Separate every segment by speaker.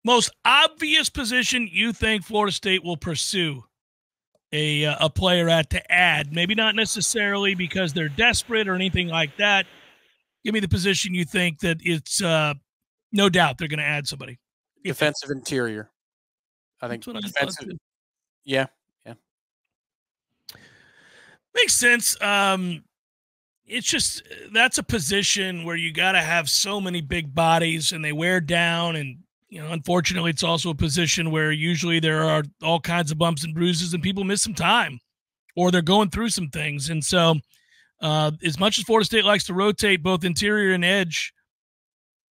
Speaker 1: Most obvious position you think Florida State will pursue a player at to add? Maybe not necessarily because they're desperate or anything like that. Give me the position you think that it's no doubt they're going to add somebody.
Speaker 2: Defensive interior. I think defensive. Yeah.
Speaker 1: Makes sense. It's just that's a position where you got to have so many big bodies and they wear down. And, unfortunately, it's also a position where usually there are all kinds of bumps and bruises and people miss some time or they're going through some things. And so as much as Florida State likes to rotate both interior and edge,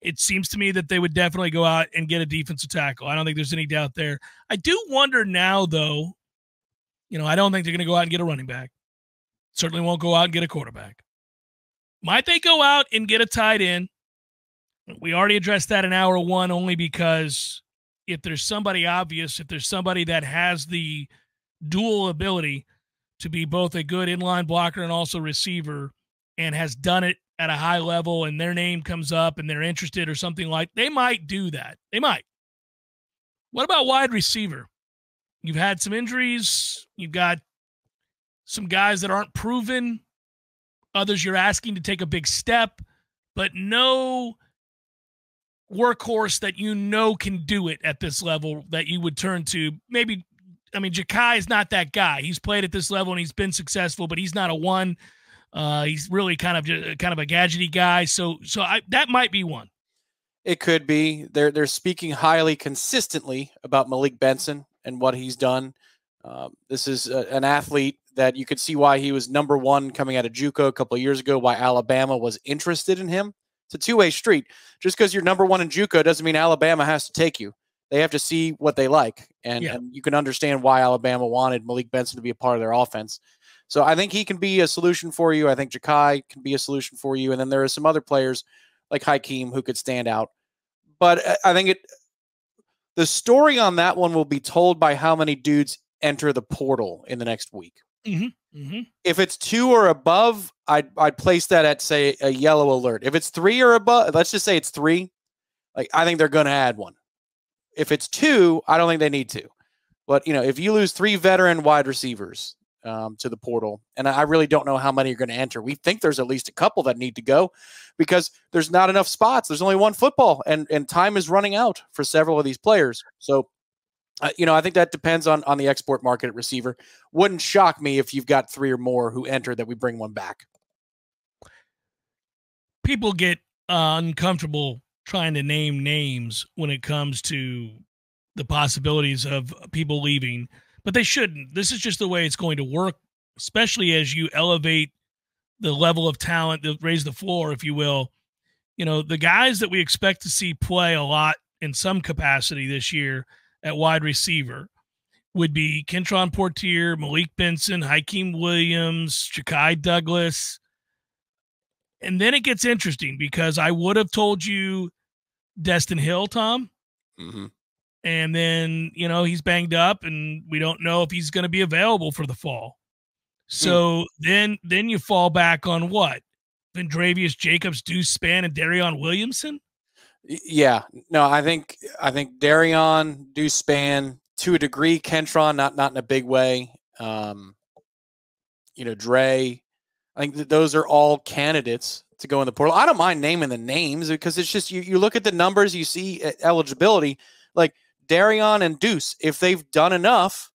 Speaker 1: it seems to me that they would definitely go out and get a defensive tackle. I don't think there's any doubt there. I do wonder now, though, I don't think they're going to go out and get a running back. Certainly won't go out and get a quarterback. Might they go out and get a tight end? We already addressed that in hour one only because if there's somebody obvious, if there's somebody that has the dual ability to be both a good inline blocker and also receiver and has done it at a high level and their name comes up and they're interested or something like, they might do that. They might. What about wide receiver? You've had some injuries. You've got some guys that aren't proven. Others you're asking to take a big step, but no workhorse that can do it at this level that you would turn to. Maybe, Ja'Kai is not that guy. He's played at this level and he's been successful, but he's not a one. He's really kind of a gadgety guy. So that might be one.
Speaker 2: It could be. They're speaking highly consistently about Malik Benson and what he's done. This is an athlete that you could see why he was number one coming out of JUCO a couple of years ago, why Alabama was interested in him. It's a two-way street. Just because you're number one in JUCO doesn't mean Alabama has to take you. They have to see what they like, and you can understand why Alabama wanted Malik Benson to be a part of their offense. So I think he can be a solution for you. I think Ja'Kai can be a solution for you, and then there are some other players like Hakeem who could stand out. But I think the story on that one will be told by how many dudes enter the portal in the next week. If it's 2 or above, I'd place that at, say, a yellow alert. If it's 3 or above, let's just say it's 3, I think they're going to add one. If it's 2, I don't think they need to. But, if you lose 3 veteran wide receivers to the portal, and I really don't know how many are going to enter. We think there's at least a couple that need to go because there's not enough spots. There's only one football, and time is running out for several of these players. So, I think that depends on the export market at receiver. Wouldn't shock me if you've got 3 or more who enter that we bring one back.
Speaker 1: People get uncomfortable trying to name names when it comes to the possibilities of people leaving, but they shouldn't. This is just the way it's going to work, especially as you elevate the level of talent, raise the floor, if you will. The guys that we expect to see play a lot in some capacity this year at wide receiver would be Kentron Portier, Malik Benson, Hakeem Williams, Ja'Kai Douglas. And then it gets interesting because I would have told you Destin Hill, Tom. And then, he's banged up and we don't know if he's going to be available for the fall. So then you fall back on what? Vendravius Jacobs, Deuce Spann, and Darion Williamson?
Speaker 2: Yeah, no, I think Darion, Deuce Spann, to a degree, Kentron, not in a big way. Dre, I think that those are all candidates to go in the portal. I don't mind naming the names because it's just you look at the numbers, you see eligibility, like Darion and Deuce, if they've done enough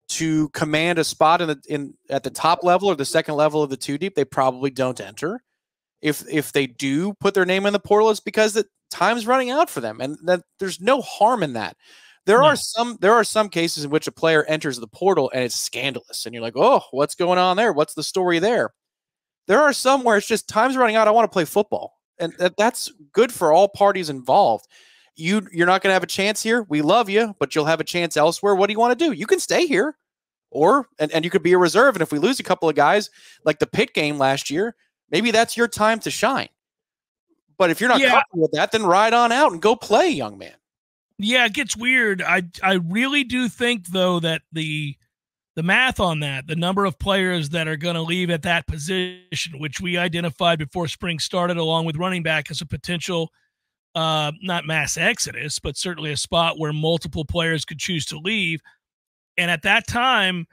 Speaker 2: to command a spot at the top level or the second level of the 2 deep, they probably don't enter. If they do put their name in the portal, it's because the time's running out for them, and that there's no harm in that. There are some cases in which a player enters the portal and it's scandalous, and you're like, oh, what's going on there? What's the story there? There are some where it's just time's running out. I want to play football, and that's good for all parties involved. You're not going to have a chance here. We love you, but you'll have a chance elsewhere. What do you want to do? You can stay here, and you could be a reserve. And if we lose a couple of guys like the Pitt game last year, maybe that's your time to shine. But if you're not comfortable with that, then ride on out and go play, young man.
Speaker 1: Yeah, it gets weird. I really do think, though, that the math on that, the number of players that are going to leave at that position, which we identified before spring started, along with running back as a potential not mass exodus, but certainly a spot where multiple players could choose to leave. And at that time,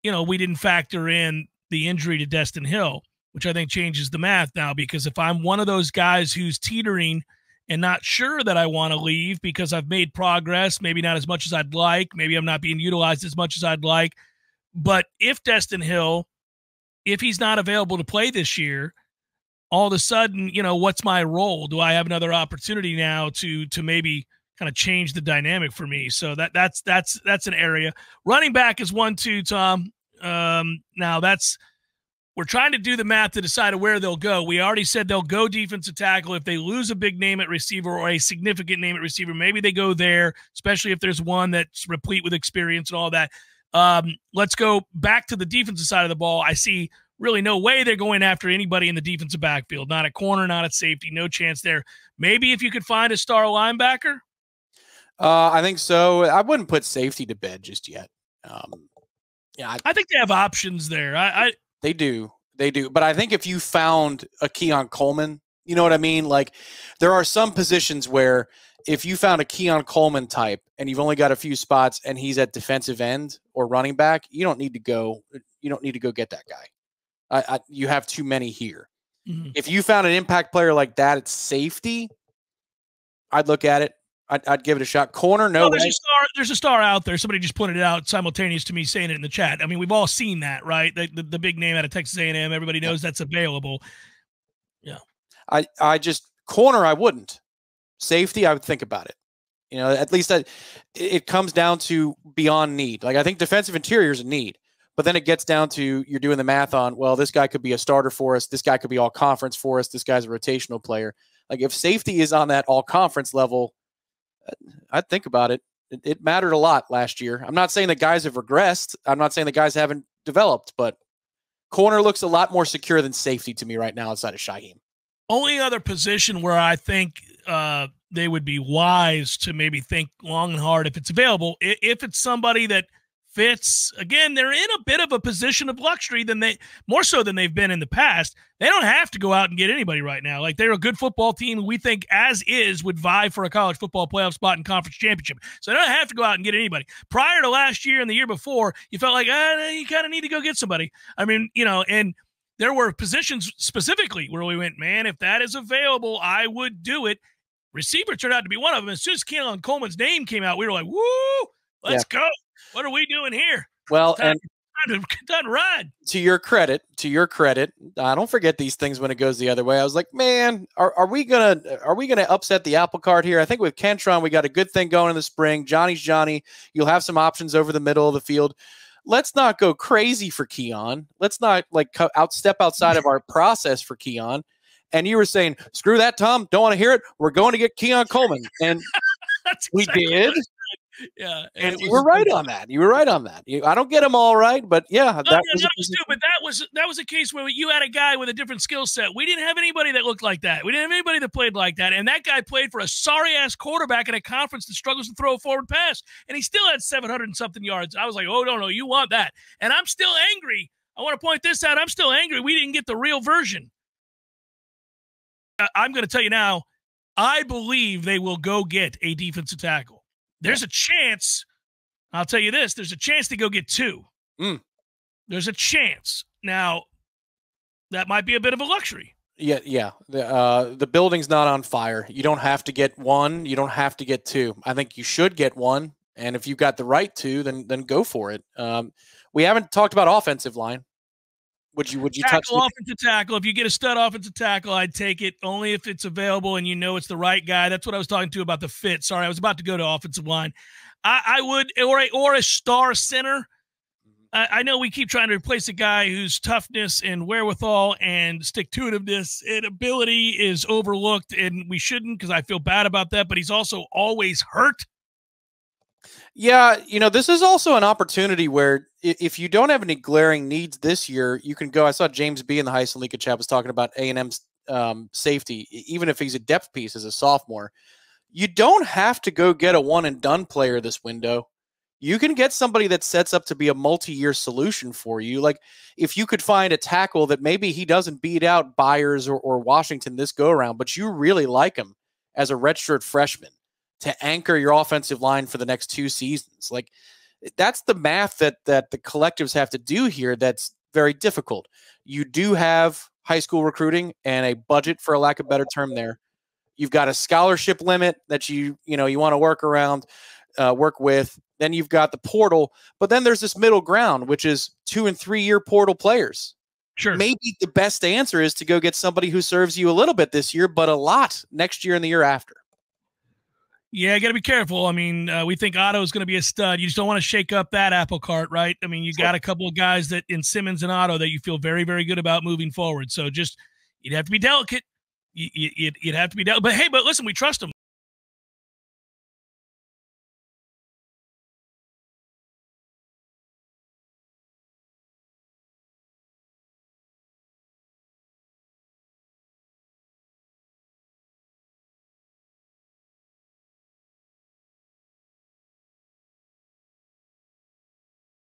Speaker 1: we didn't factor in the injury to Destin Hill, which I think changes the math now, because if I'm one of those guys who's teetering and not sure that I want to leave because I've made progress, maybe not as much as I'd like, maybe I'm not being utilized as much as I'd like, but if Destin Hill, if he's not available to play this year, all of a sudden, what's my role? Do I have another opportunity now to maybe kind of change the dynamic for me? So that's an area. Running back is 1-2, Tom. Now we're trying to do the math to decide where they'll go. We already said they'll go defensive tackle. If they lose a big name at receiver or a significant name at receiver, maybe they go there, especially if there's one that's replete with experience and all that. Let's go back to the defensive side of the ball. I see really no way they're going after anybody in the defensive backfield. Not at corner, not at safety. No chance there. Maybe if you could find a star linebacker.
Speaker 2: I think so. I wouldn't put safety to bed just yet.
Speaker 1: I think they have options there.
Speaker 2: They do. But I think if you found a Keon Coleman, you know what I mean? Like, there are some positions where if you found a Keon Coleman type and you've only got a few spots and he's at defensive end or running back, you don't need to go get that guy. You have too many here. Mm-hmm. If you found an impact player like that at safety, I'd look at it. I'd give it a shot. Corner, no way.
Speaker 1: There's a star out there. Somebody just pointed it out simultaneous to me saying it in the chat. I mean, we've all seen that, right? The big name out of Texas A&M. Everybody knows that's available. Yeah.
Speaker 2: I just corner. I wouldn't. Safety, I would think about it. At least it comes down to beyond need. Like, I think defensive interior is a need. But then it gets down to you're doing the math on, well, this guy could be a starter for us. This guy could be all conference for us. This guy's a rotational player. Like, if safety is on that all conference level, I'd think about it. It mattered a lot last year. I'm not saying that guys have regressed. I'm not saying that guys haven't developed, but corner looks a lot more secure than safety to me right now outside of Shaheem.
Speaker 1: Only other position where I think they would be wise to maybe think long and hard if it's available, if it's somebody that fits. Again, they're in a bit of a position of luxury more so than they've been in the past. They don't have to go out and get anybody right now. Like, they're a good football team. We think as is would vie for a college football playoff spot and conference championship. So they don't have to go out and get anybody. Prior to last year and the year before, you felt like, you kind of need to go get somebody. I mean, and there were positions specifically where we went, man, if that is available, I would do it. Receiver turned out to be one of them. As soon as Keon Coleman's name came out, we were like, woo, let's go. What are we doing here?
Speaker 2: Well,
Speaker 1: time to ride.
Speaker 2: To your credit, I don't forget these things when it goes the other way. I was like, man, are we gonna upset the apple cart here? I think with Kentron, we got a good thing going in the spring. Johnny's Johnny. You'll have some options over the middle of the field. Let's not go crazy for Keon. Let's not step outside of our process for Keon. And you were saying, screw that, Tom. Don't want to hear it. We're going to get Keon Coleman, and we did.
Speaker 1: Yeah,
Speaker 2: and you were right on that. I don't get them all right, but yeah,
Speaker 1: that was a case where you had a guy with a different skill set. We didn't have anybody that looked like that. We didn't have anybody that played like that, and that guy played for a sorry ass quarterback in a conference that struggles to throw a forward pass, and he still had 700 and something yards. I was like, oh no, you want that? And I'm still angry. I want to point this out. I'm still angry. We didn't get the real version. I'm going to tell you now. I believe they will go get a defensive tackle. There's a chance, I'll tell you this, there's a chance to go get two. There's a chance. Now, that might be a bit of a luxury.
Speaker 2: Yeah. The building's not on fire. You don't have to get one. You don't have to get two. I think you should get one, and if you've got the right to, then go for it. We haven't talked about offensive line. Would you touch
Speaker 1: offensive tackle? If you get a stud offensive tackle, I'd take it only if it's available and it's the right guy. That's what I was talking to about the fit. Sorry, I was about to go to offensive line. I would, or a star center. I know we keep trying to replace a guy whose toughness and wherewithal and stick-to-itiveness and ability is overlooked, and we shouldn't, because I feel bad about that. But he's also always hurt.
Speaker 2: Yeah, this is also an opportunity where if you don't have any glaring needs this year, you can go. I saw James B. in the Heisen League chat was talking about A&M's safety, even if he's a depth piece as a sophomore. You don't have to go get a one-and-done player this window. You can get somebody that sets up to be a multi-year solution for you. Like, if you could find a tackle that maybe he doesn't beat out Byers or Washington this go-around, but you really like him, as a redshirt freshman to anchor your offensive line for the next 2 seasons. Like, that's the math that the collectives have to do here. That's very difficult. You do have high school recruiting and a budget, for a lack of a better term there. You've got a scholarship limit that you want to work around, work with. Then you've got the portal, but then there's this middle ground, which is 2 and 3 year portal players.
Speaker 1: Sure.
Speaker 2: Maybe the best answer is to go get somebody who serves you a little bit this year, but a lot next year and the year after.
Speaker 1: Yeah, you got to be careful. I mean, we think Otto is going to be a stud. You just don't want to shake up that apple cart, right? I mean, you got a couple of guys that in Simmons and Otto that you feel very, very good about moving forward. So just, you'd have to be delicate. You'd have to be delicate. But hey, but listen, we trust them.